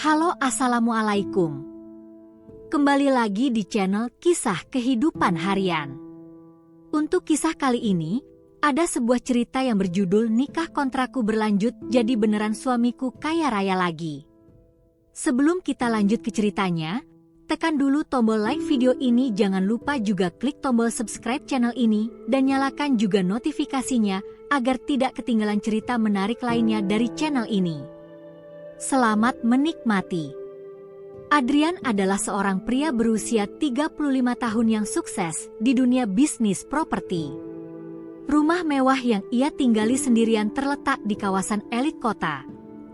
Halo, assalamualaikum. Kembali lagi di channel Kisah Kehidupan Harian. Untuk kisah kali ini, ada sebuah cerita yang berjudul Nikah Kontrakku Berlanjut Jadi Beneran Suamiku Kaya Raya Lagi. Sebelum kita lanjut ke ceritanya, tekan dulu tombol like video ini, jangan lupa juga klik tombol subscribe channel ini dan nyalakan juga notifikasinya agar tidak ketinggalan cerita menarik lainnya dari channel ini. Selamat menikmati. Adrian adalah seorang pria berusia 35 tahun yang sukses di dunia bisnis properti. Rumah mewah yang ia tinggali sendirian terletak di kawasan elit kota.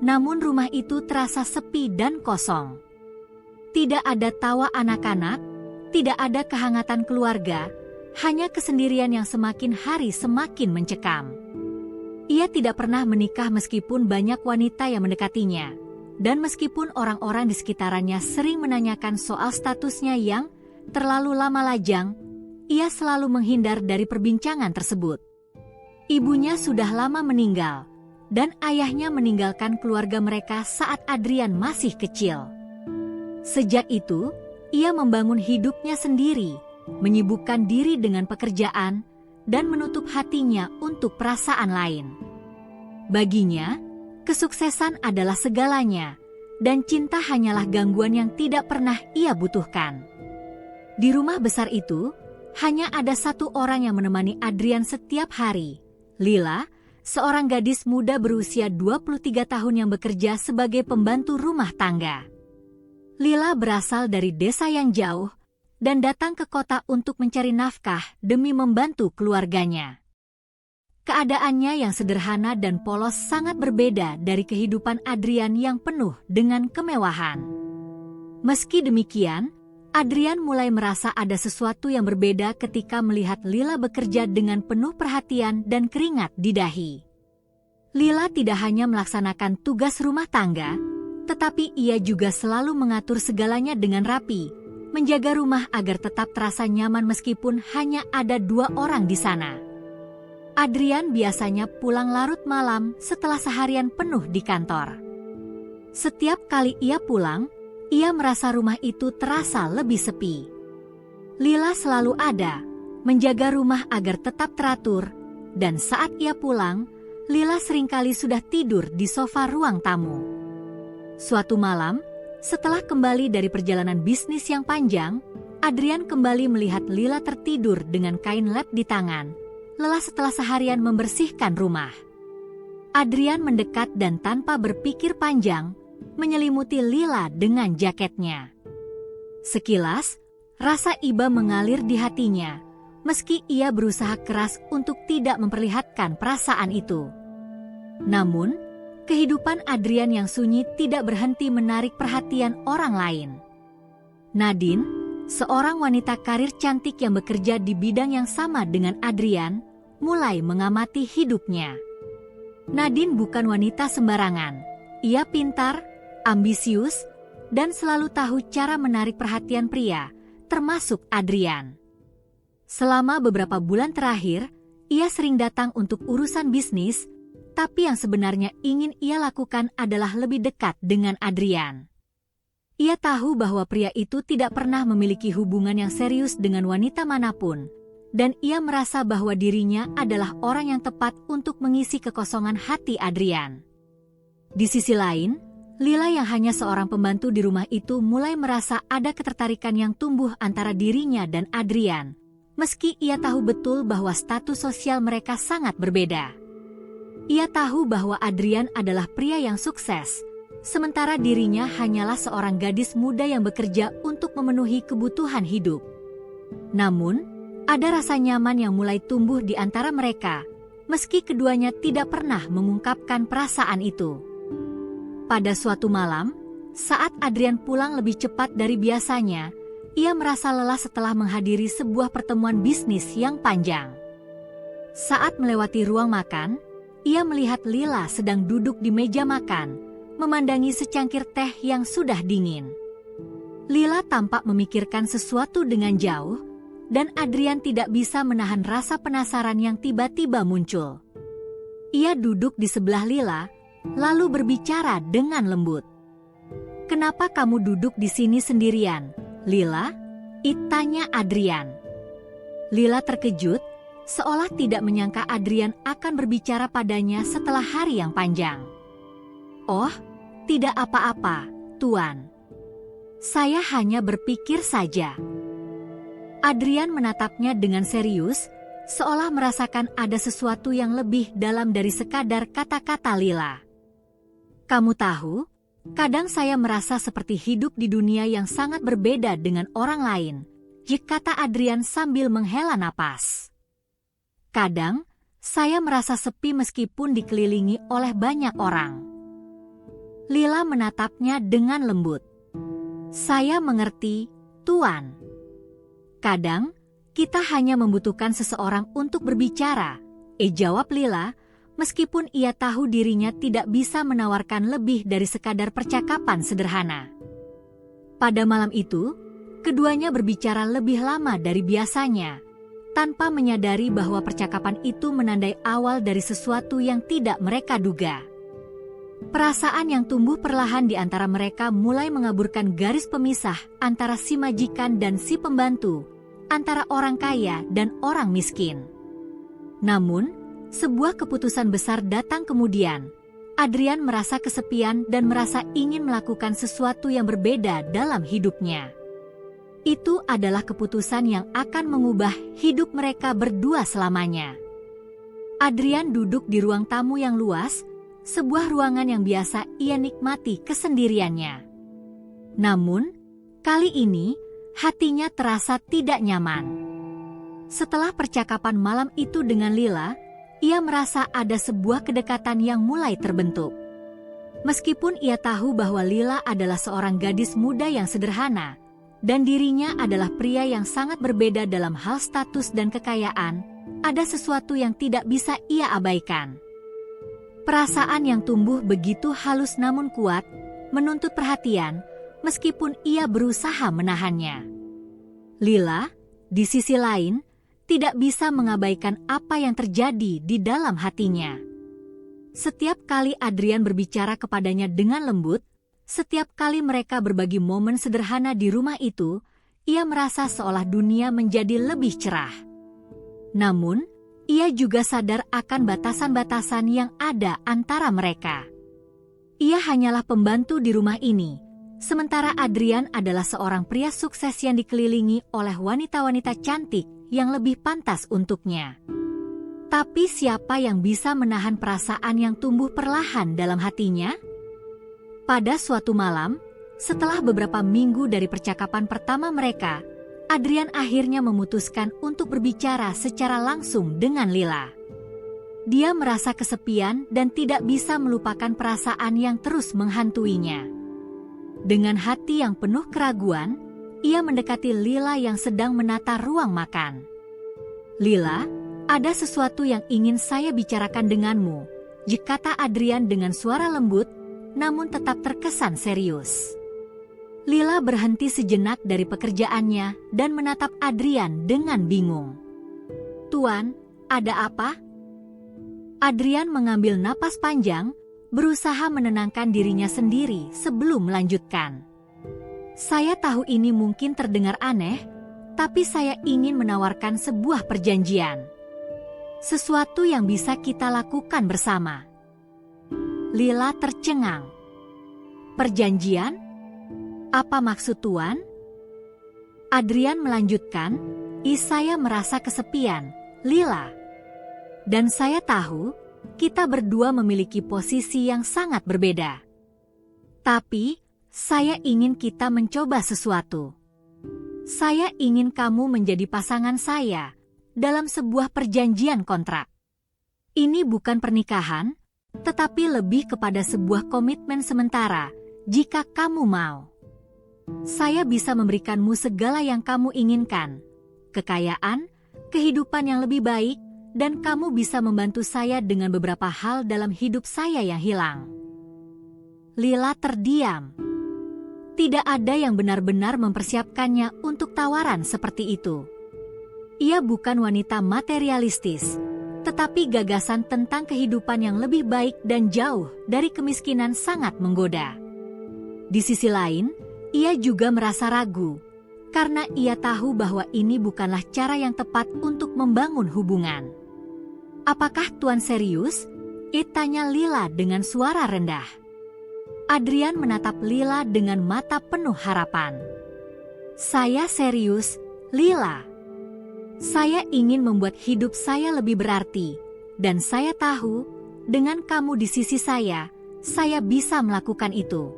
Namun rumah itu terasa sepi dan kosong. Tidak ada tawa anak-anak, tidak ada kehangatan keluarga, hanya kesendirian yang semakin hari semakin mencekam. Ia tidak pernah menikah meskipun banyak wanita yang mendekatinya, dan meskipun orang-orang di sekitarnya sering menanyakan soal statusnya yang terlalu lama lajang, ia selalu menghindar dari perbincangan tersebut. Ibunya sudah lama meninggal, dan ayahnya meninggalkan keluarga mereka saat Adrian masih kecil. Sejak itu, ia membangun hidupnya sendiri, menyibukkan diri dengan pekerjaan, dan menutup hatinya untuk perasaan lain. Baginya, kesuksesan adalah segalanya, dan cinta hanyalah gangguan yang tidak pernah ia butuhkan. Di rumah besar itu, hanya ada satu orang yang menemani Adrian setiap hari, Lila, seorang gadis muda berusia 23 tahun yang bekerja sebagai pembantu rumah tangga. Lila berasal dari desa yang jauh, dan datang ke kota untuk mencari nafkah demi membantu keluarganya. Keadaannya yang sederhana dan polos sangat berbeda dari kehidupan Adrian yang penuh dengan kemewahan. Meski demikian, Adrian mulai merasa ada sesuatu yang berbeda ketika melihat Lila bekerja dengan penuh perhatian dan keringat di dahi. Lila tidak hanya melaksanakan tugas rumah tangga, tetapi ia juga selalu mengatur segalanya dengan rapi, menjaga rumah agar tetap terasa nyaman meskipun hanya ada 2 orang di sana. Adrian biasanya pulang larut malam setelah seharian penuh di kantor. Setiap kali ia pulang, ia merasa rumah itu terasa lebih sepi. Lila selalu ada, menjaga rumah agar tetap teratur, dan saat ia pulang, Lila seringkali sudah tidur di sofa ruang tamu. Suatu malam, setelah kembali dari perjalanan bisnis yang panjang, Adrian kembali melihat Lila tertidur dengan kain lap di tangan, lelah setelah seharian membersihkan rumah. Adrian mendekat dan tanpa berpikir panjang, menyelimuti Lila dengan jaketnya. Sekilas, rasa iba mengalir di hatinya, meski ia berusaha keras untuk tidak memperlihatkan perasaan itu. Namun, kehidupan Adrian yang sunyi tidak berhenti menarik perhatian orang lain. Nadine, seorang wanita karir cantik yang bekerja di bidang yang sama dengan Adrian, mulai mengamati hidupnya. Nadine bukan wanita sembarangan. Ia pintar, ambisius, dan selalu tahu cara menarik perhatian pria, termasuk Adrian. Selama beberapa bulan terakhir, ia sering datang untuk urusan bisnis, tapi yang sebenarnya ingin ia lakukan adalah lebih dekat dengan Adrian. Ia tahu bahwa pria itu tidak pernah memiliki hubungan yang serius dengan wanita manapun, dan ia merasa bahwa dirinya adalah orang yang tepat untuk mengisi kekosongan hati Adrian. Di sisi lain, Lila yang hanya seorang pembantu di rumah itu mulai merasa ada ketertarikan yang tumbuh antara dirinya dan Adrian, meski ia tahu betul bahwa status sosial mereka sangat berbeda. Ia tahu bahwa Adrian adalah pria yang sukses, sementara dirinya hanyalah seorang gadis muda yang bekerja untuk memenuhi kebutuhan hidup. Namun, ada rasa nyaman yang mulai tumbuh di antara mereka, meski keduanya tidak pernah mengungkapkan perasaan itu. Pada suatu malam, saat Adrian pulang lebih cepat dari biasanya, ia merasa lelah setelah menghadiri sebuah pertemuan bisnis yang panjang. Saat melewati ruang makan, ia melihat Lila sedang duduk di meja makan, memandangi secangkir teh yang sudah dingin. Lila tampak memikirkan sesuatu dengan jauh, dan Adrian tidak bisa menahan rasa penasaran yang tiba-tiba muncul. Ia duduk di sebelah Lila, lalu berbicara dengan lembut. "Kenapa kamu duduk di sini sendirian, Lila?" tanya Adrian. Lila terkejut, seolah tidak menyangka Adrian akan berbicara padanya setelah hari yang panjang. "Oh, tidak apa-apa, Tuan. Saya hanya berpikir saja." Adrian menatapnya dengan serius, seolah merasakan ada sesuatu yang lebih dalam dari sekadar kata-kata Lila. "Kamu tahu, kadang saya merasa seperti hidup di dunia yang sangat berbeda dengan orang lain," kata Adrian sambil menghela napas. "Kadang, saya merasa sepi meskipun dikelilingi oleh banyak orang." Lila menatapnya dengan lembut. "Saya mengerti, Tuan. Kadang, kita hanya membutuhkan seseorang untuk berbicara," jawab Lila, meskipun ia tahu dirinya tidak bisa menawarkan lebih dari sekadar percakapan sederhana. Pada malam itu, keduanya berbicara lebih lama dari biasanya, tanpa menyadari bahwa percakapan itu menandai awal dari sesuatu yang tidak mereka duga. Perasaan yang tumbuh perlahan di antara mereka mulai mengaburkan garis pemisah antara si majikan dan si pembantu, antara orang kaya dan orang miskin. Namun, sebuah keputusan besar datang kemudian. Adrian merasa kesepian dan merasa ingin melakukan sesuatu yang berbeda dalam hidupnya. Itu adalah keputusan yang akan mengubah hidup mereka berdua selamanya. Adrian duduk di ruang tamu yang luas, sebuah ruangan yang biasa ia nikmati kesendiriannya. Namun, kali ini hatinya terasa tidak nyaman. Setelah percakapan malam itu dengan Lila, ia merasa ada sebuah kedekatan yang mulai terbentuk. Meskipun ia tahu bahwa Lila adalah seorang gadis muda yang sederhana, dan dirinya adalah pria yang sangat berbeda dalam hal status dan kekayaan, ada sesuatu yang tidak bisa ia abaikan. Perasaan yang tumbuh begitu halus namun kuat, menuntut perhatian, meskipun ia berusaha menahannya. Lila, di sisi lain, tidak bisa mengabaikan apa yang terjadi di dalam hatinya. Setiap kali Adrian berbicara kepadanya dengan lembut, setiap kali mereka berbagi momen sederhana di rumah itu, ia merasa seolah dunia menjadi lebih cerah. Namun, ia juga sadar akan batasan-batasan yang ada antara mereka. Ia hanyalah pembantu di rumah ini, sementara Adrian adalah seorang pria sukses yang dikelilingi oleh wanita-wanita cantik yang lebih pantas untuknya. Tapi siapa yang bisa menahan perasaan yang tumbuh perlahan dalam hatinya? Pada suatu malam, setelah beberapa minggu dari percakapan pertama mereka, Adrian akhirnya memutuskan untuk berbicara secara langsung dengan Lila. Dia merasa kesepian dan tidak bisa melupakan perasaan yang terus menghantuinya. Dengan hati yang penuh keraguan, ia mendekati Lila yang sedang menata ruang makan. "Lila, ada sesuatu yang ingin saya bicarakan denganmu," kata Adrian dengan suara lembut, namun tetap terkesan serius. Lila berhenti sejenak dari pekerjaannya dan menatap Adrian dengan bingung. "Tuan, ada apa?" Adrian mengambil napas panjang, berusaha menenangkan dirinya sendiri sebelum melanjutkan. "Saya tahu ini mungkin terdengar aneh, tapi saya ingin menawarkan sebuah perjanjian. Sesuatu yang bisa kita lakukan bersama." Lila tercengang. "Perjanjian? Apa maksud Tuan?" Adrian melanjutkan, "Saya merasa kesepian, Lila. Dan saya tahu, kita berdua memiliki posisi yang sangat berbeda. Tapi, saya ingin kita mencoba sesuatu. Saya ingin kamu menjadi pasangan saya dalam sebuah perjanjian kontrak. Ini bukan pernikahan, tetapi lebih kepada sebuah komitmen sementara jika kamu mau. Saya bisa memberikanmu segala yang kamu inginkan, kekayaan, kehidupan yang lebih baik, dan kamu bisa membantu saya dengan beberapa hal dalam hidup saya yang hilang." Lila terdiam. Tidak ada yang benar-benar mempersiapkannya untuk tawaran seperti itu. Ia bukan wanita materialistis, tetapi gagasan tentang kehidupan yang lebih baik dan jauh dari kemiskinan sangat menggoda. Di sisi lain, ia juga merasa ragu, karena ia tahu bahwa ini bukanlah cara yang tepat untuk membangun hubungan. "Apakah Tuan serius?" tanya Lila dengan suara rendah. Adrian menatap Lila dengan mata penuh harapan. "Saya serius, Lila. Saya ingin membuat hidup saya lebih berarti, dan saya tahu, dengan kamu di sisi saya bisa melakukan itu.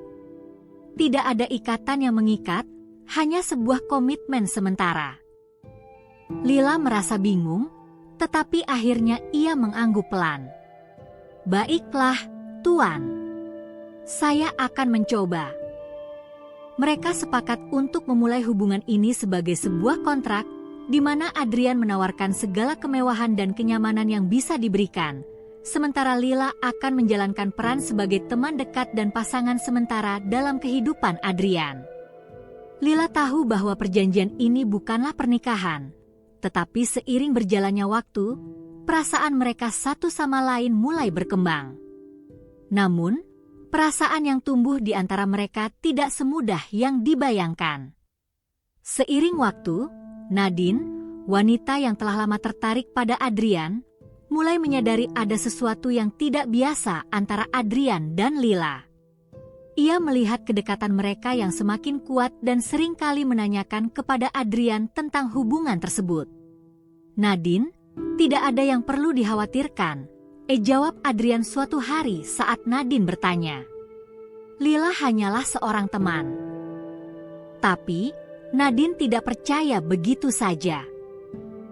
Tidak ada ikatan yang mengikat, hanya sebuah komitmen sementara." Lila merasa bingung, tetapi akhirnya ia mengangguk pelan. "Baiklah, Tuan. Saya akan mencoba." Mereka sepakat untuk memulai hubungan ini sebagai sebuah kontrak, di mana Adrian menawarkan segala kemewahan dan kenyamanan yang bisa diberikan, sementara Lila akan menjalankan peran sebagai teman dekat dan pasangan sementara dalam kehidupan Adrian. Lila tahu bahwa perjanjian ini bukanlah pernikahan, tetapi seiring berjalannya waktu, perasaan mereka satu sama lain mulai berkembang. Namun, perasaan yang tumbuh di antara mereka tidak semudah yang dibayangkan. Seiring waktu, Nadine, wanita yang telah lama tertarik pada Adrian, mulai menyadari ada sesuatu yang tidak biasa antara Adrian dan Lila. Ia melihat kedekatan mereka yang semakin kuat dan seringkali menanyakan kepada Adrian tentang hubungan tersebut. "Nadine, tidak ada yang perlu dikhawatirkan," jawab Adrian suatu hari saat Nadine bertanya. "Lila hanyalah seorang teman." Tapi, Nadine tidak percaya begitu saja.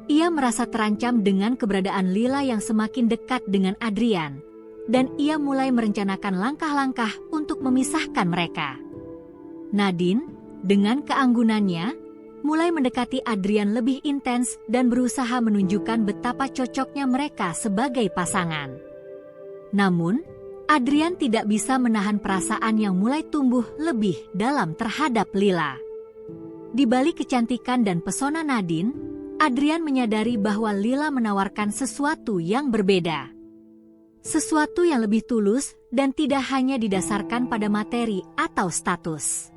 Ia merasa terancam dengan keberadaan Lila yang semakin dekat dengan Adrian, dan ia mulai merencanakan langkah-langkah untuk memisahkan mereka. Nadine, dengan keanggunannya, mulai mendekati Adrian lebih intens dan berusaha menunjukkan betapa cocoknya mereka sebagai pasangan. Namun, Adrian tidak bisa menahan perasaan yang mulai tumbuh lebih dalam terhadap Lila. Di balik kecantikan dan pesona Nadine, Adrian menyadari bahwa Lila menawarkan sesuatu yang berbeda. Sesuatu yang lebih tulus dan tidak hanya didasarkan pada materi atau status.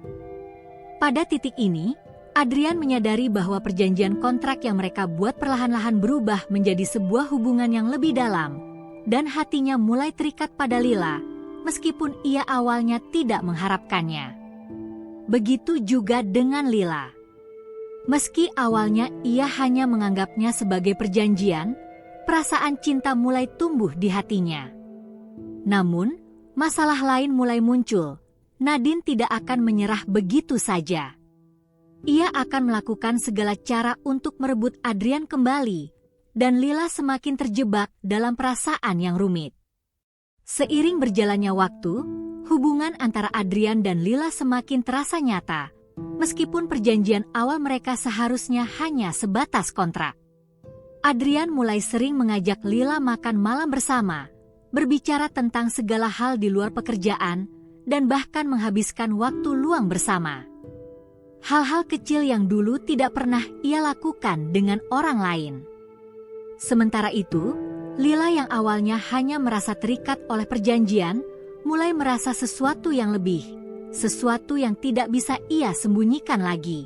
Pada titik ini, Adrian menyadari bahwa perjanjian kontrak yang mereka buat perlahan-lahan berubah menjadi sebuah hubungan yang lebih dalam, dan hatinya mulai terikat pada Lila, meskipun ia awalnya tidak mengharapkannya. Begitu juga dengan Lila. Meski awalnya ia hanya menganggapnya sebagai perjanjian, perasaan cinta mulai tumbuh di hatinya. Namun, masalah lain mulai muncul. Nadine tidak akan menyerah begitu saja. Ia akan melakukan segala cara untuk merebut Adrian kembali, dan Lila semakin terjebak dalam perasaan yang rumit. Seiring berjalannya waktu, hubungan antara Adrian dan Lila semakin terasa nyata, meskipun perjanjian awal mereka seharusnya hanya sebatas kontrak. Adrian mulai sering mengajak Lila makan malam bersama, berbicara tentang segala hal di luar pekerjaan, dan bahkan menghabiskan waktu luang bersama. Hal-hal kecil yang dulu tidak pernah ia lakukan dengan orang lain. Sementara itu, Lila yang awalnya hanya merasa terikat oleh perjanjian, mulai merasa sesuatu yang lebih, sesuatu yang tidak bisa ia sembunyikan lagi.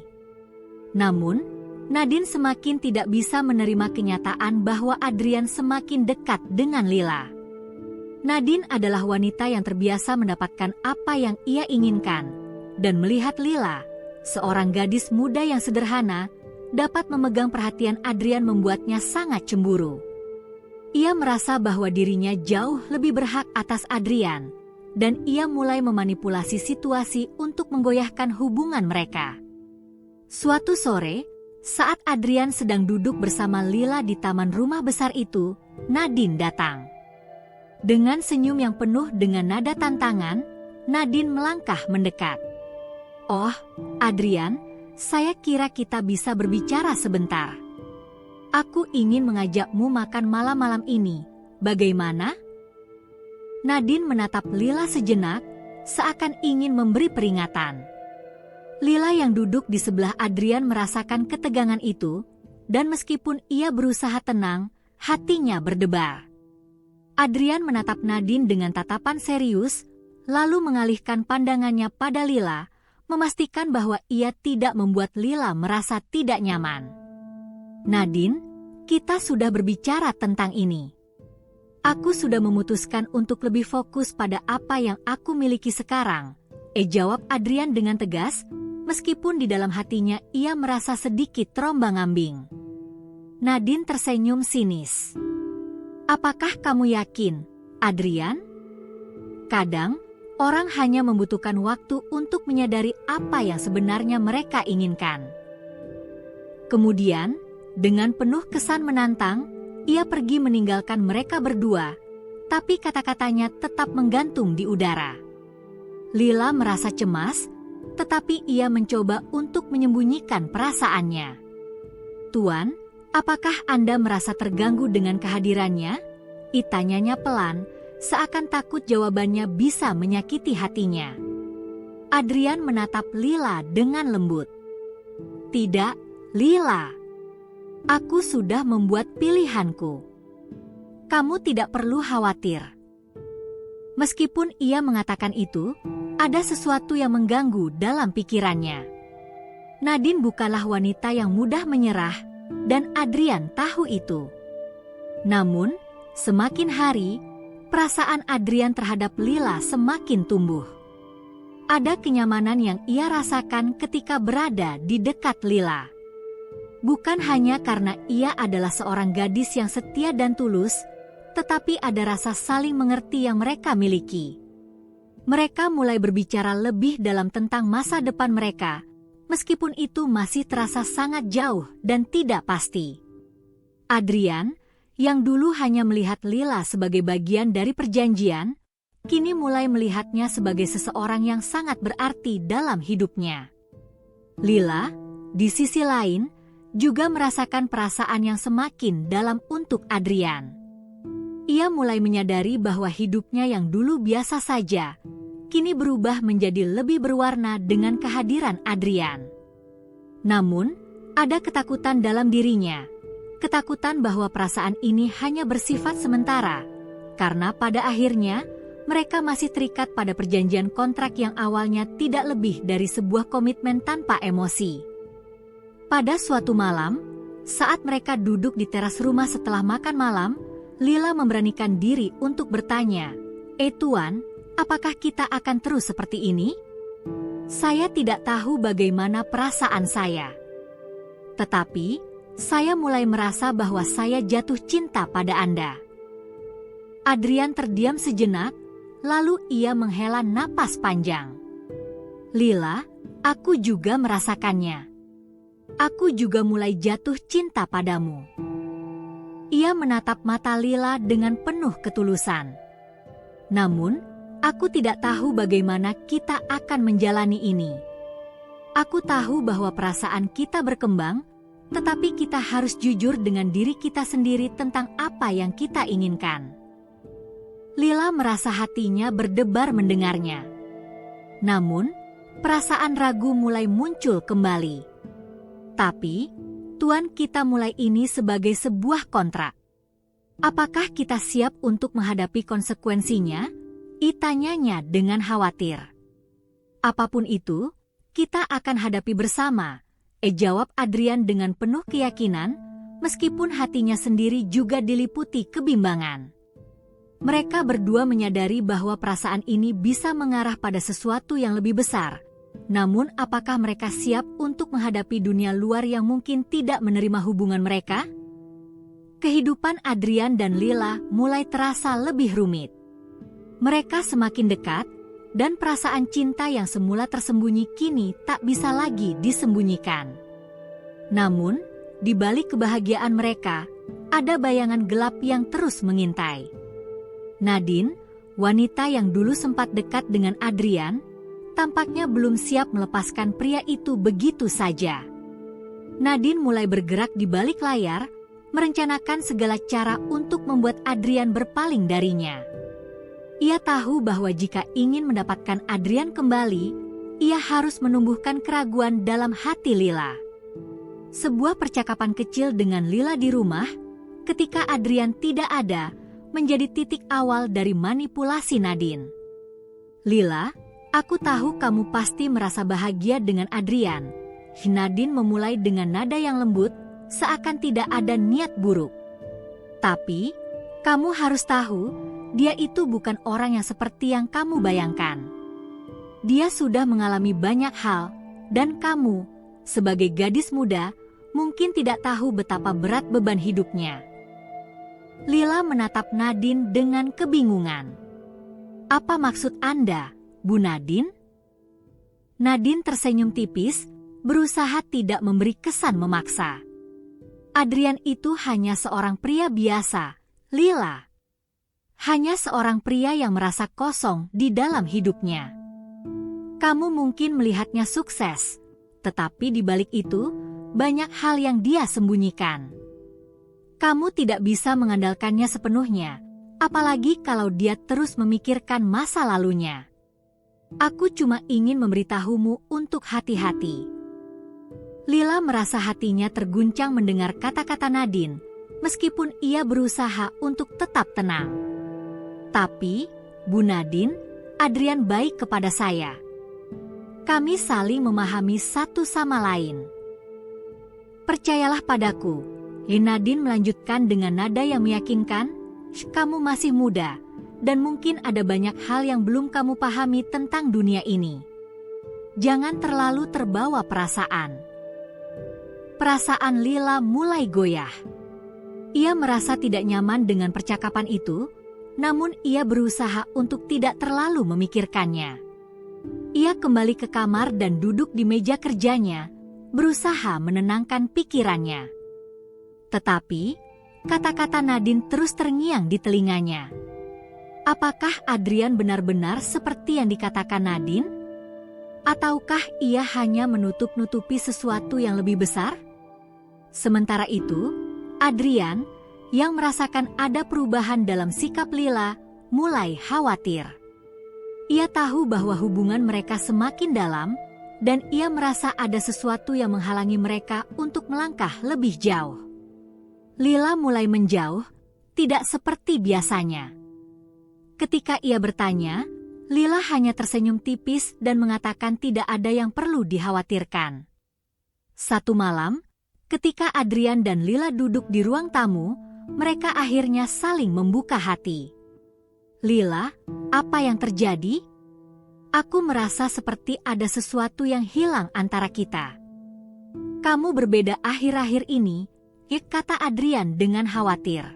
Namun, Nadine semakin tidak bisa menerima kenyataan bahwa Adrian semakin dekat dengan Lila. Nadine adalah wanita yang terbiasa mendapatkan apa yang ia inginkan, dan melihat Lila, seorang gadis muda yang sederhana, dapat memegang perhatian Adrian membuatnya sangat cemburu. Ia merasa bahwa dirinya jauh lebih berhak atas Adrian, dan ia mulai memanipulasi situasi untuk menggoyahkan hubungan mereka. Suatu sore, saat Adrian sedang duduk bersama Lila di taman rumah besar itu, Nadine datang. Dengan senyum yang penuh dengan nada tantangan, Nadine melangkah mendekat. "Oh, Adrian, saya kira kita bisa berbicara sebentar. Aku ingin mengajakmu makan malam-malam ini. Bagaimana?" Nadine menatap Lila sejenak, seakan ingin memberi peringatan. Lila yang duduk di sebelah Adrian merasakan ketegangan itu, dan meskipun ia berusaha tenang, hatinya berdebar. Adrian menatap Nadine dengan tatapan serius, lalu mengalihkan pandangannya pada Lila, memastikan bahwa ia tidak membuat Lila merasa tidak nyaman. "Nadine, kita sudah berbicara tentang ini. Aku sudah memutuskan untuk lebih fokus pada apa yang aku miliki sekarang," jawab Adrian dengan tegas, meskipun di dalam hatinya ia merasa sedikit terombang-ambing. Nadine tersenyum sinis. "Apakah kamu yakin, Adrian? Kadang, orang hanya membutuhkan waktu untuk menyadari apa yang sebenarnya mereka inginkan." Kemudian, dengan penuh kesan menantang, ia pergi meninggalkan mereka berdua, tapi kata-katanya tetap menggantung di udara. Lila merasa cemas, tetapi ia mencoba untuk menyembunyikan perasaannya. "Tuan, apakah Anda merasa terganggu dengan kehadirannya?" Tanyanya pelan, seakan takut jawabannya bisa menyakiti hatinya. Adrian menatap Lila dengan lembut. "Tidak, Lila. Aku sudah membuat pilihanku. Kamu tidak perlu khawatir." Meskipun ia mengatakan itu, ada sesuatu yang mengganggu dalam pikirannya. Nadine bukanlah wanita yang mudah menyerah, dan Adrian tahu itu. Namun, semakin hari, perasaan Adrian terhadap Lila semakin tumbuh. Ada kenyamanan yang ia rasakan ketika berada di dekat Lila. Bukan hanya karena ia adalah seorang gadis yang setia dan tulus, tetapi ada rasa saling mengerti yang mereka miliki. Mereka mulai berbicara lebih dalam tentang masa depan mereka, meskipun itu masih terasa sangat jauh dan tidak pasti. Adrian, yang dulu hanya melihat Lila sebagai bagian dari perjanjian, kini mulai melihatnya sebagai seseorang yang sangat berarti dalam hidupnya. Lila, di sisi lain, juga merasakan perasaan yang semakin dalam untuk Adrian. Ia mulai menyadari bahwa hidupnya yang dulu biasa saja, kini berubah menjadi lebih berwarna dengan kehadiran Adrian. Namun, ada ketakutan dalam dirinya, ketakutan bahwa perasaan ini hanya bersifat sementara, karena pada akhirnya, mereka masih terikat pada perjanjian kontrak yang awalnya tidak lebih dari sebuah komitmen tanpa emosi. Pada suatu malam, saat mereka duduk di teras rumah setelah makan malam, Lila memberanikan diri untuk bertanya, Tuan, apakah kita akan terus seperti ini? Saya tidak tahu bagaimana perasaan saya. Tetapi, saya mulai merasa bahwa saya jatuh cinta pada Anda." Adrian terdiam sejenak, lalu ia menghela napas panjang. "Lila, aku juga merasakannya. Aku juga mulai jatuh cinta padamu." Ia menatap mata Lila dengan penuh ketulusan. "Namun, aku tidak tahu bagaimana kita akan menjalani ini. Aku tahu bahwa perasaan kita berkembang, tetapi kita harus jujur dengan diri kita sendiri tentang apa yang kita inginkan." Lila merasa hatinya berdebar mendengarnya. Namun, perasaan ragu mulai muncul kembali. "Tapi, Tuan, kita mulai ini sebagai sebuah kontrak. Apakah kita siap untuk menghadapi konsekuensinya?" Tanyanya dengan khawatir. "Apapun itu, kita akan hadapi bersama," jawab Adrian dengan penuh keyakinan, meskipun hatinya sendiri juga diliputi kebimbangan. Mereka berdua menyadari bahwa perasaan ini bisa mengarah pada sesuatu yang lebih besar. Namun, apakah mereka siap untuk menghadapi dunia luar yang mungkin tidak menerima hubungan mereka? Kehidupan Adrian dan Lila mulai terasa lebih rumit. Mereka semakin dekat, dan perasaan cinta yang semula tersembunyi kini tak bisa lagi disembunyikan. Namun, di balik kebahagiaan mereka, ada bayangan gelap yang terus mengintai. Nadine, wanita yang dulu sempat dekat dengan Adrian, tampaknya belum siap melepaskan pria itu begitu saja. Nadine mulai bergerak di balik layar, merencanakan segala cara untuk membuat Adrian berpaling darinya. Ia tahu bahwa jika ingin mendapatkan Adrian kembali, ia harus menumbuhkan keraguan dalam hati Lila. Sebuah percakapan kecil dengan Lila di rumah, ketika Adrian tidak ada, menjadi titik awal dari manipulasi Nadine. Lila, aku tahu kamu pasti merasa bahagia dengan Adrian. Nadine memulai dengan nada yang lembut, seakan tidak ada niat buruk. Tapi, kamu harus tahu, dia itu bukan orang yang seperti yang kamu bayangkan. Dia sudah mengalami banyak hal, dan kamu, sebagai gadis muda, mungkin tidak tahu betapa berat beban hidupnya. Lila menatap Nadine dengan kebingungan. Apa maksud Anda, Bu Nadine? Nadine tersenyum tipis, berusaha tidak memberi kesan memaksa. Adrian itu hanya seorang pria biasa, Lila. Hanya seorang pria yang merasa kosong di dalam hidupnya. Kamu mungkin melihatnya sukses, tetapi di balik itu, banyak hal yang dia sembunyikan. Kamu tidak bisa mengandalkannya sepenuhnya, apalagi kalau dia terus memikirkan masa lalunya. Aku cuma ingin memberitahumu untuk hati-hati. Lila merasa hatinya terguncang mendengar kata-kata Nadine, meskipun ia berusaha untuk tetap tenang. Tapi, Bu Nadine, Adrian baik kepada saya. Kami saling memahami satu sama lain. Percayalah padaku, Nadine melanjutkan dengan nada yang meyakinkan, kamu masih muda, dan mungkin ada banyak hal yang belum kamu pahami tentang dunia ini. Jangan terlalu terbawa perasaan. Perasaan Lila mulai goyah. Ia merasa tidak nyaman dengan percakapan itu, namun ia berusaha untuk tidak terlalu memikirkannya. Ia kembali ke kamar dan duduk di meja kerjanya, berusaha menenangkan pikirannya. Tetapi, kata-kata Nadine terus terngiang di telinganya. Apakah Adrian benar-benar seperti yang dikatakan Nadine? Ataukah ia hanya menutup-nutupi sesuatu yang lebih besar? Sementara itu, Adrian, yang merasakan ada perubahan dalam sikap Lila, mulai khawatir. Ia tahu bahwa hubungan mereka semakin dalam, dan ia merasa ada sesuatu yang menghalangi mereka untuk melangkah lebih jauh. Lila mulai menjauh, tidak seperti biasanya. Ketika ia bertanya, Lila hanya tersenyum tipis dan mengatakan tidak ada yang perlu dikhawatirkan. Satu malam, ketika Adrian dan Lila duduk di ruang tamu, mereka akhirnya saling membuka hati. Lila, apa yang terjadi? Aku merasa seperti ada sesuatu yang hilang antara kita. Kamu berbeda akhir-akhir ini, kata Adrian dengan khawatir.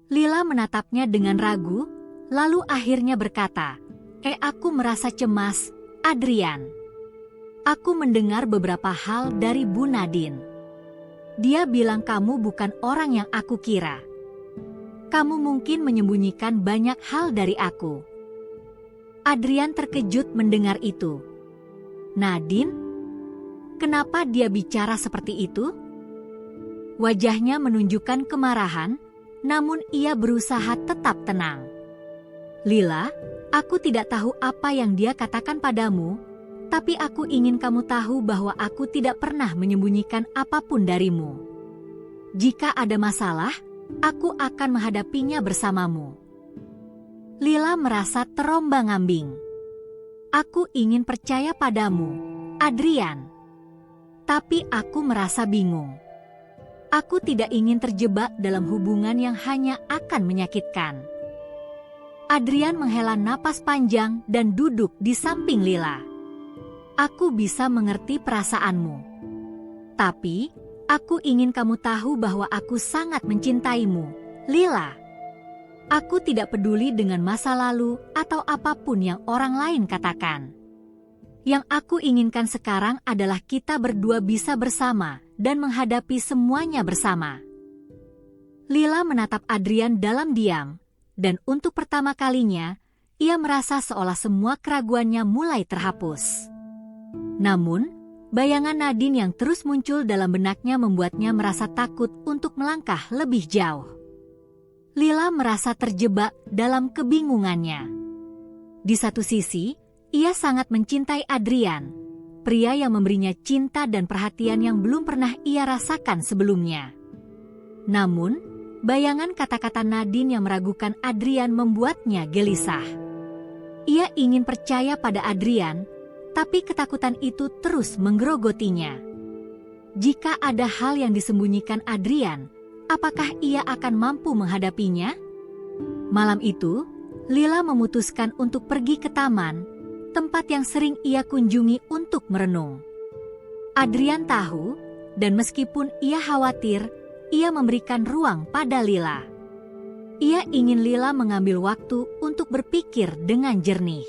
Lila menatapnya dengan ragu, lalu akhirnya berkata, aku merasa cemas, Adrian. Aku mendengar beberapa hal dari Bu Nadine. Dia bilang kamu bukan orang yang aku kira. Kamu mungkin menyembunyikan banyak hal dari aku. Adrian terkejut mendengar itu. Nadine? Kenapa dia bicara seperti itu? Wajahnya menunjukkan kemarahan, namun ia berusaha tetap tenang. Lila, aku tidak tahu apa yang dia katakan padamu, tapi aku ingin kamu tahu bahwa aku tidak pernah menyembunyikan apapun darimu. Jika ada masalah, aku akan menghadapinya bersamamu. Lila merasa terombang-ambing. Aku ingin percaya padamu, Adrian. Tapi aku merasa bingung. Aku tidak ingin terjebak dalam hubungan yang hanya akan menyakitkan. Adrian menghela napas panjang dan duduk di samping Lila. Aku bisa mengerti perasaanmu. Tapi, aku ingin kamu tahu bahwa aku sangat mencintaimu, Lila. Aku tidak peduli dengan masa lalu atau apapun yang orang lain katakan. Yang aku inginkan sekarang adalah kita berdua bisa bersama dan menghadapi semuanya bersama. Lila menatap Adrian dalam diam, dan untuk pertama kalinya, ia merasa seolah semua keraguannya mulai terhapus. Namun, bayangan Nadine yang terus muncul dalam benaknya membuatnya merasa takut untuk melangkah lebih jauh. Lila merasa terjebak dalam kebingungannya. Di satu sisi, ia sangat mencintai Adrian, pria yang memberinya cinta dan perhatian yang belum pernah ia rasakan sebelumnya. Namun, bayangan kata-kata Nadine yang meragukan Adrian membuatnya gelisah. Ia ingin percaya pada Adrian, tapi ketakutan itu terus menggerogotinya. Jika ada hal yang disembunyikan Adrian, apakah ia akan mampu menghadapinya? Malam itu, Lila memutuskan untuk pergi ke taman, tempat yang sering ia kunjungi untuk merenung. Adrian tahu, dan meskipun ia khawatir, ia memberikan ruang pada Lila. Ia ingin Lila mengambil waktu untuk berpikir dengan jernih.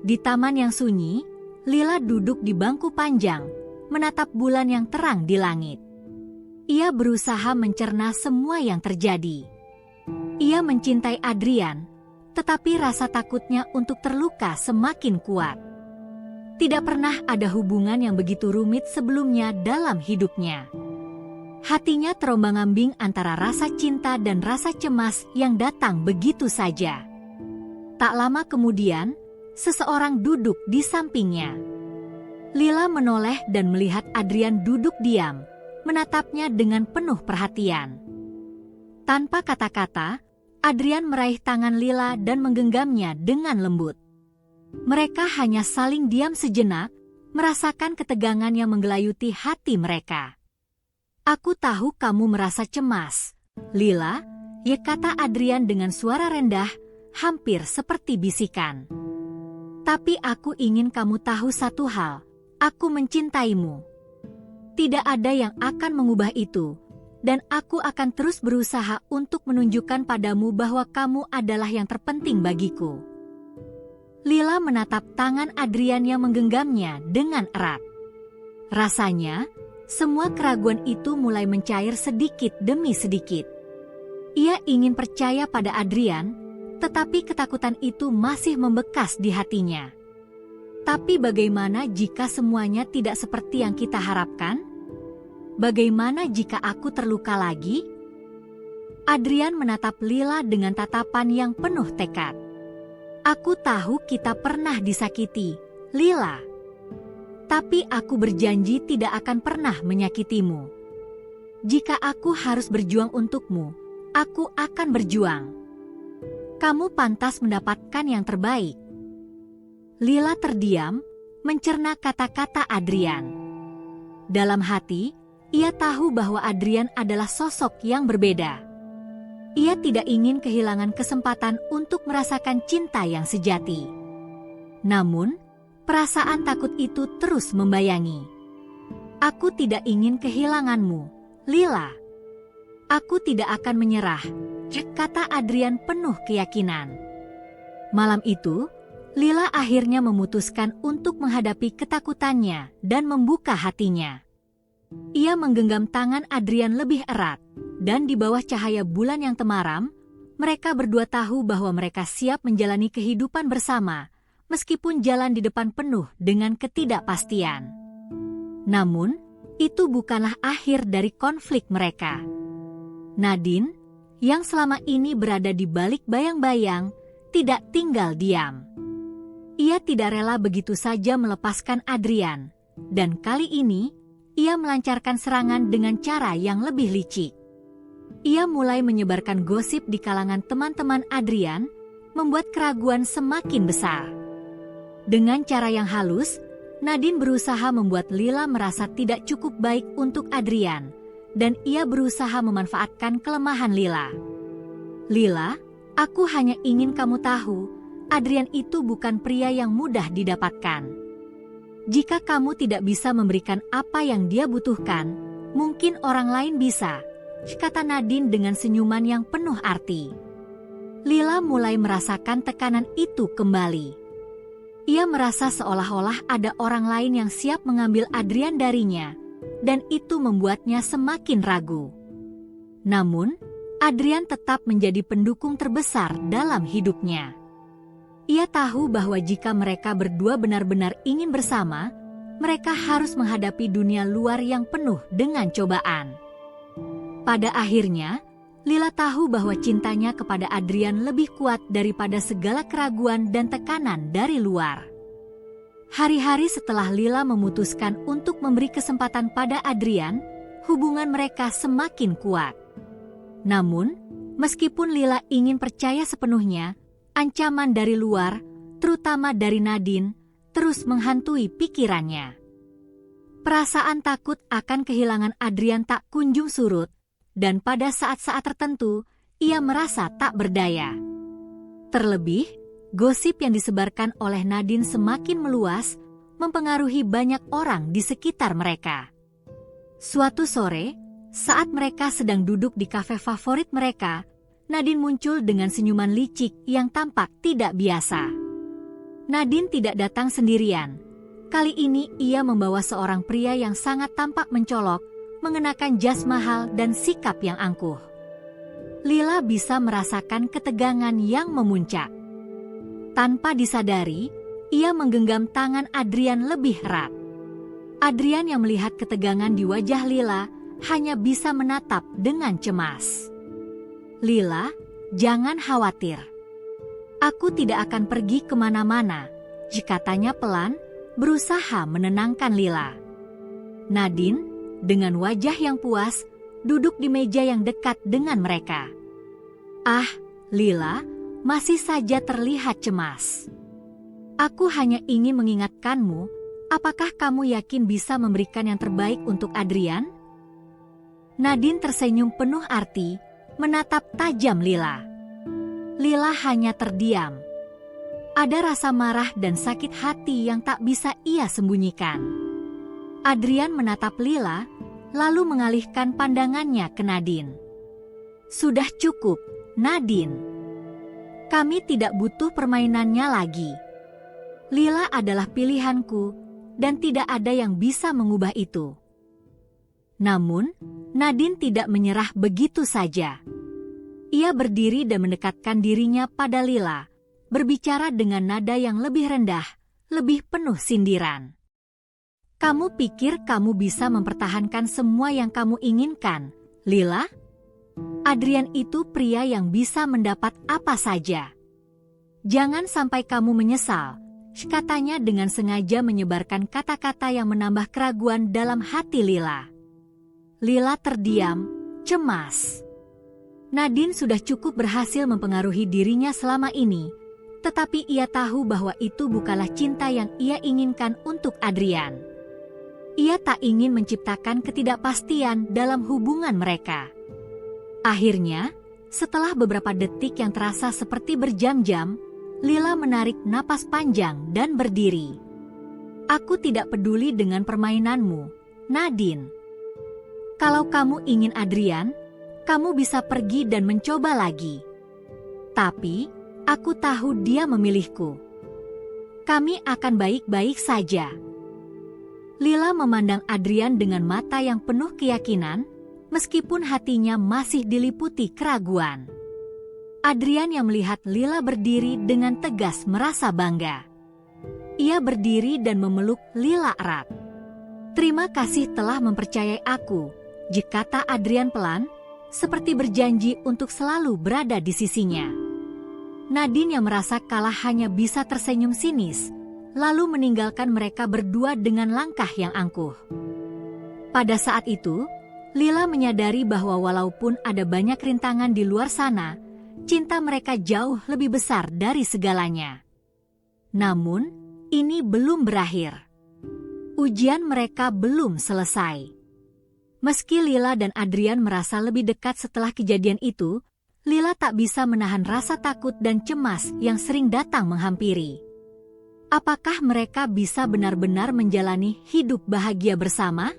Di taman yang sunyi, Lila duduk di bangku panjang, menatap bulan yang terang di langit. Ia berusaha mencerna semua yang terjadi. Ia mencintai Adrian, tetapi rasa takutnya untuk terluka semakin kuat. Tidak pernah ada hubungan yang begitu rumit sebelumnya dalam hidupnya. Hatinya terombang-ambing antara rasa cinta dan rasa cemas yang datang begitu saja. Tak lama kemudian, seseorang duduk di sampingnya. Lila menoleh dan melihat Adrian duduk diam, menatapnya dengan penuh perhatian. Tanpa kata-kata, Adrian meraih tangan Lila dan menggenggamnya dengan lembut. Mereka hanya saling diam sejenak, merasakan ketegangan yang menggelayuti hati mereka. "Aku tahu kamu merasa cemas, Lila," ya kata Adrian dengan suara rendah, hampir seperti bisikan. "Tapi aku ingin kamu tahu satu hal, aku mencintaimu. Tidak ada yang akan mengubah itu, dan aku akan terus berusaha untuk menunjukkan padamu bahwa kamu adalah yang terpenting bagiku." Lila menatap tangan Adrian yang menggenggamnya dengan erat. Rasanya, semua keraguan itu mulai mencair sedikit demi sedikit. Ia ingin percaya pada Adrian, tetapi ketakutan itu masih membekas di hatinya. Tapi bagaimana jika semuanya tidak seperti yang kita harapkan? Bagaimana jika aku terluka lagi? Adrian menatap Lila dengan tatapan yang penuh tekad. "Aku tahu kita pernah disakiti, Lila. Tapi aku berjanji tidak akan pernah menyakitimu. Jika aku harus berjuang untukmu, aku akan berjuang. Kamu pantas mendapatkan yang terbaik." Lila terdiam, mencerna kata-kata Adrian. Dalam hati, ia tahu bahwa Adrian adalah sosok yang berbeda. Ia tidak ingin kehilangan kesempatan untuk merasakan cinta yang sejati. Namun, perasaan takut itu terus membayangi. "Aku tidak ingin kehilanganmu, Lila. Aku tidak akan menyerah," kata Adrian penuh keyakinan. Malam itu, Lila akhirnya memutuskan untuk menghadapi ketakutannya dan membuka hatinya. Ia menggenggam tangan Adrian lebih erat, dan di bawah cahaya bulan yang temaram, mereka berdua tahu bahwa mereka siap menjalani kehidupan bersama, meskipun jalan di depan penuh dengan ketidakpastian. Namun, itu bukanlah akhir dari konflik mereka. Nadine, yang selama ini berada di balik bayang-bayang, tidak tinggal diam. Ia tidak rela begitu saja melepaskan Adrian, dan kali ini, ia melancarkan serangan dengan cara yang lebih licik. Ia mulai menyebarkan gosip di kalangan teman-teman Adrian, membuat keraguan semakin besar. Dengan cara yang halus, Nadine berusaha membuat Lila merasa tidak cukup baik untuk Adrian, dan ia berusaha memanfaatkan kelemahan Lila. "Lila, aku hanya ingin kamu tahu, Adrian itu bukan pria yang mudah didapatkan. Jika kamu tidak bisa memberikan apa yang dia butuhkan, mungkin orang lain bisa," kata Nadine dengan senyuman yang penuh arti. Lila mulai merasakan tekanan itu kembali. Ia merasa seolah-olah ada orang lain yang siap mengambil Adrian darinya, dan itu membuatnya semakin ragu. Namun, Adrian tetap menjadi pendukung terbesar dalam hidupnya. Ia tahu bahwa jika mereka berdua benar-benar ingin bersama, mereka harus menghadapi dunia luar yang penuh dengan cobaan. Pada akhirnya, Lila tahu bahwa cintanya kepada Adrian lebih kuat daripada segala keraguan dan tekanan dari luar. Hari-hari setelah Lila memutuskan untuk memberi kesempatan pada Adrian, hubungan mereka semakin kuat. Namun, meskipun Lila ingin percaya sepenuhnya, ancaman dari luar, terutama dari Nadine, terus menghantui pikirannya. Perasaan takut akan kehilangan Adrian tak kunjung surut, dan pada saat-saat tertentu, ia merasa tak berdaya. Terlebih, gosip yang disebarkan oleh Nadine semakin meluas, mempengaruhi banyak orang di sekitar mereka. Suatu sore, saat mereka sedang duduk di kafe favorit mereka, Nadine muncul dengan senyuman licik yang tampak tidak biasa. Nadine tidak datang sendirian. Kali ini ia membawa seorang pria yang sangat tampak mencolok, mengenakan jas mahal dan sikap yang angkuh. Lila bisa merasakan ketegangan yang memuncak. Tanpa disadari, ia menggenggam tangan Adrian lebih erat. Adrian yang melihat ketegangan di wajah Lila hanya bisa menatap dengan cemas. Lila, jangan khawatir. Aku tidak akan pergi kemana-mana, katanya pelan, berusaha menenangkan Lila. Nadine, dengan wajah yang puas, duduk di meja yang dekat dengan mereka. Ah, Lila, masih saja terlihat cemas. Aku hanya ingin mengingatkanmu, apakah kamu yakin bisa memberikan yang terbaik untuk Adrian? Nadine tersenyum penuh arti, menatap tajam Lila. Lila hanya terdiam. Ada rasa marah dan sakit hati yang tak bisa ia sembunyikan. Adrian menatap Lila, lalu mengalihkan pandangannya ke Nadine. Sudah cukup, Nadine. Kami tidak butuh permainannya lagi. Lila adalah pilihanku, dan tidak ada yang bisa mengubah itu. Namun, Nadine tidak menyerah begitu saja. Ia berdiri dan mendekatkan dirinya pada Lila, berbicara dengan nada yang lebih rendah, lebih penuh sindiran. Kamu pikir kamu bisa mempertahankan semua yang kamu inginkan, Lila? Adrian itu pria yang bisa mendapat apa saja. Jangan sampai kamu menyesal, katanya dengan sengaja menyebarkan kata-kata yang menambah keraguan dalam hati Lila. Lila terdiam, cemas. Nadine sudah cukup berhasil mempengaruhi dirinya selama ini, tetapi ia tahu bahwa itu bukanlah cinta yang ia inginkan untuk Adrian. Ia tak ingin menciptakan ketidakpastian dalam hubungan mereka. Akhirnya, setelah beberapa detik yang terasa seperti berjam-jam, Lila menarik napas panjang dan berdiri. Aku tidak peduli dengan permainanmu, Nadine. Kalau kamu ingin Adrian, kamu bisa pergi dan mencoba lagi. Tapi, aku tahu dia memilihku. Kami akan baik-baik saja. Lila memandang Adrian dengan mata yang penuh keyakinan, meskipun hatinya masih diliputi keraguan. Adrian yang melihat Lila berdiri dengan tegas merasa bangga. Ia berdiri dan memeluk Lila erat. Terima kasih telah mempercayai aku, kata Adrian pelan, seperti berjanji untuk selalu berada di sisinya. Nadine yang merasa kalah hanya bisa tersenyum sinis, lalu meninggalkan mereka berdua dengan langkah yang angkuh. Pada saat itu, Lila menyadari bahwa walaupun ada banyak rintangan di luar sana, cinta mereka jauh lebih besar dari segalanya. Namun, ini belum berakhir. Ujian mereka belum selesai. Meski Lila dan Adrian merasa lebih dekat setelah kejadian itu, Lila tak bisa menahan rasa takut dan cemas yang sering datang menghampiri. Apakah mereka bisa benar-benar menjalani hidup bahagia bersama?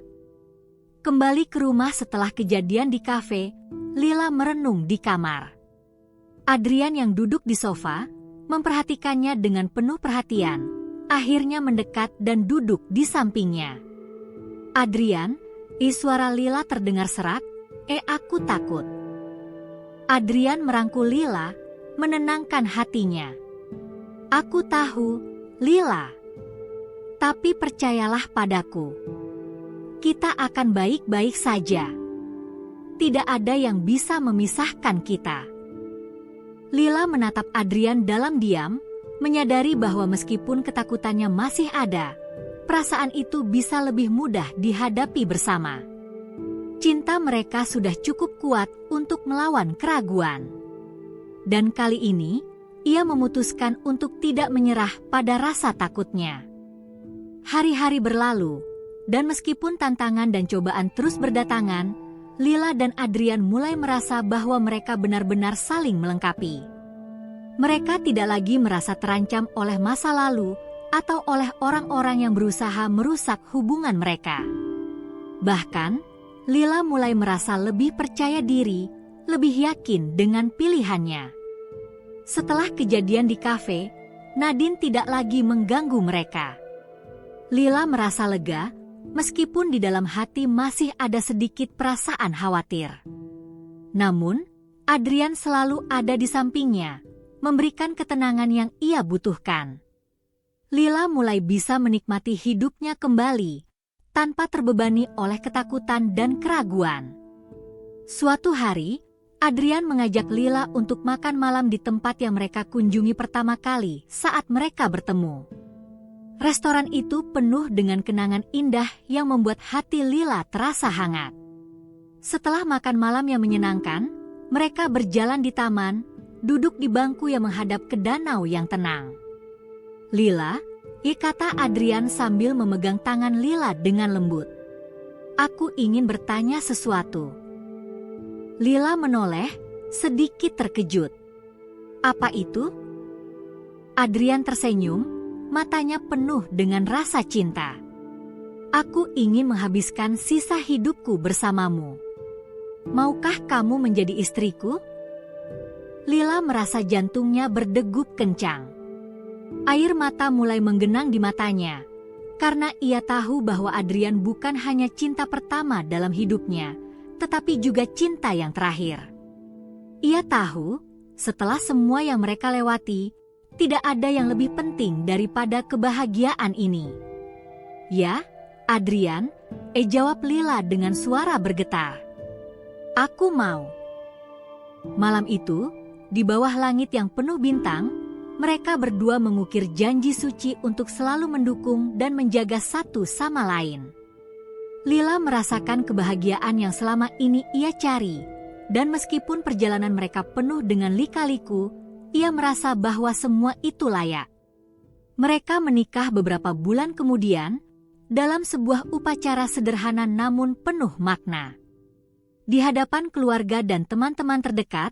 Kembali ke rumah setelah kejadian di kafe, Lila merenung di kamar. Adrian yang duduk di sofa, memperhatikannya dengan penuh perhatian, akhirnya mendekat dan duduk di sampingnya. Adrian, suara Lila terdengar serak, aku takut. Adrian merangkul Lila, menenangkan hatinya. Aku tahu, Lila. Tapi percayalah padaku. Kita akan baik-baik saja. Tidak ada yang bisa memisahkan kita. Lila menatap Adrian dalam diam, menyadari bahwa meskipun ketakutannya masih ada, perasaan itu bisa lebih mudah dihadapi bersama. Cinta mereka sudah cukup kuat untuk melawan keraguan. Dan kali ini, ia memutuskan untuk tidak menyerah pada rasa takutnya. Hari-hari berlalu, dan meskipun tantangan dan cobaan terus berdatangan, Lila dan Adrian mulai merasa bahwa mereka benar-benar saling melengkapi. Mereka tidak lagi merasa terancam oleh masa lalu atau oleh orang-orang yang berusaha merusak hubungan mereka. Bahkan, Lila mulai merasa lebih percaya diri, lebih yakin dengan pilihannya. Setelah kejadian di kafe, Nadine tidak lagi mengganggu mereka. Lila merasa lega, meskipun di dalam hati masih ada sedikit perasaan khawatir. Namun, Adrian selalu ada di sampingnya, memberikan ketenangan yang ia butuhkan. Lila mulai bisa menikmati hidupnya kembali, tanpa terbebani oleh ketakutan dan keraguan. Suatu hari, Adrian mengajak Lila untuk makan malam di tempat yang mereka kunjungi pertama kali saat mereka bertemu. Restoran itu penuh dengan kenangan indah yang membuat hati Lila terasa hangat. Setelah makan malam yang menyenangkan, mereka berjalan di taman, duduk di bangku yang menghadap ke danau yang tenang. Lila, kata Adrian sambil memegang tangan Lila dengan lembut. Aku ingin bertanya sesuatu. Lila menoleh, sedikit terkejut. Apa itu? Adrian tersenyum, matanya penuh dengan rasa cinta. Aku ingin menghabiskan sisa hidupku bersamamu. Maukah kamu menjadi istriku? Lila merasa jantungnya berdegup kencang. Air mata mulai menggenang di matanya, karena ia tahu bahwa Adrian bukan hanya cinta pertama dalam hidupnya, tetapi juga cinta yang terakhir. Ia tahu, setelah semua yang mereka lewati, tidak ada yang lebih penting daripada kebahagiaan ini. Ya, Adrian, jawab Lila dengan suara bergetar. Aku mau. Malam itu, di bawah langit yang penuh bintang, mereka berdua mengukir janji suci untuk selalu mendukung dan menjaga satu sama lain. Lila merasakan kebahagiaan yang selama ini ia cari, dan meskipun perjalanan mereka penuh dengan lika-liku, ia merasa bahwa semua itu layak. Mereka menikah beberapa bulan kemudian, dalam sebuah upacara sederhana namun penuh makna. Di hadapan keluarga dan teman-teman terdekat,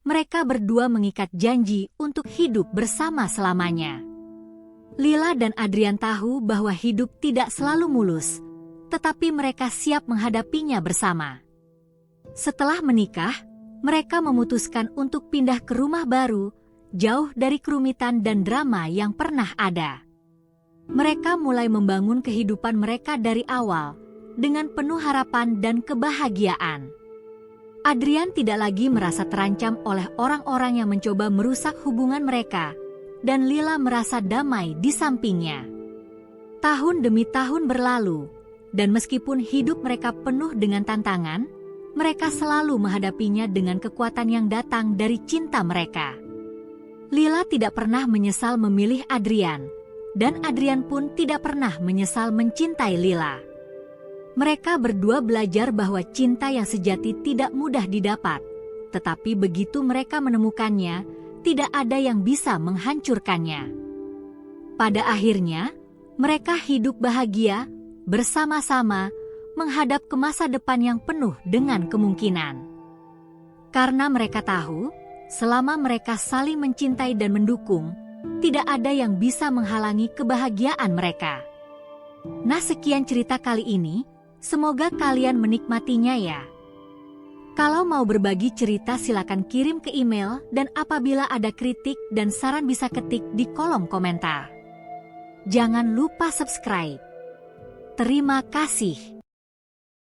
mereka berdua mengikat janji untuk hidup bersama selamanya. Lila dan Adrian tahu bahwa hidup tidak selalu mulus, tetapi mereka siap menghadapinya bersama. Setelah menikah, mereka memutuskan untuk pindah ke rumah baru, jauh dari kerumitan dan drama yang pernah ada. Mereka mulai membangun kehidupan mereka dari awal, dengan penuh harapan dan kebahagiaan. Adrian tidak lagi merasa terancam oleh orang-orang yang mencoba merusak hubungan mereka, dan Lila merasa damai di sampingnya. Tahun demi tahun berlalu, dan meskipun hidup mereka penuh dengan tantangan, mereka selalu menghadapinya dengan kekuatan yang datang dari cinta mereka. Lila tidak pernah menyesal memilih Adrian, dan Adrian pun tidak pernah menyesal mencintai Lila. Mereka berdua belajar bahwa cinta yang sejati tidak mudah didapat, tetapi begitu mereka menemukannya, tidak ada yang bisa menghancurkannya. Pada akhirnya, mereka hidup bahagia, bersama-sama, menghadap ke masa depan yang penuh dengan kemungkinan. Karena mereka tahu, selama mereka saling mencintai dan mendukung, tidak ada yang bisa menghalangi kebahagiaan mereka. Nah, sekian cerita kali ini, semoga kalian menikmatinya ya. Kalau mau berbagi cerita silakan kirim ke email, dan apabila ada kritik dan saran bisa ketik di kolom komentar. Jangan lupa subscribe. Terima kasih.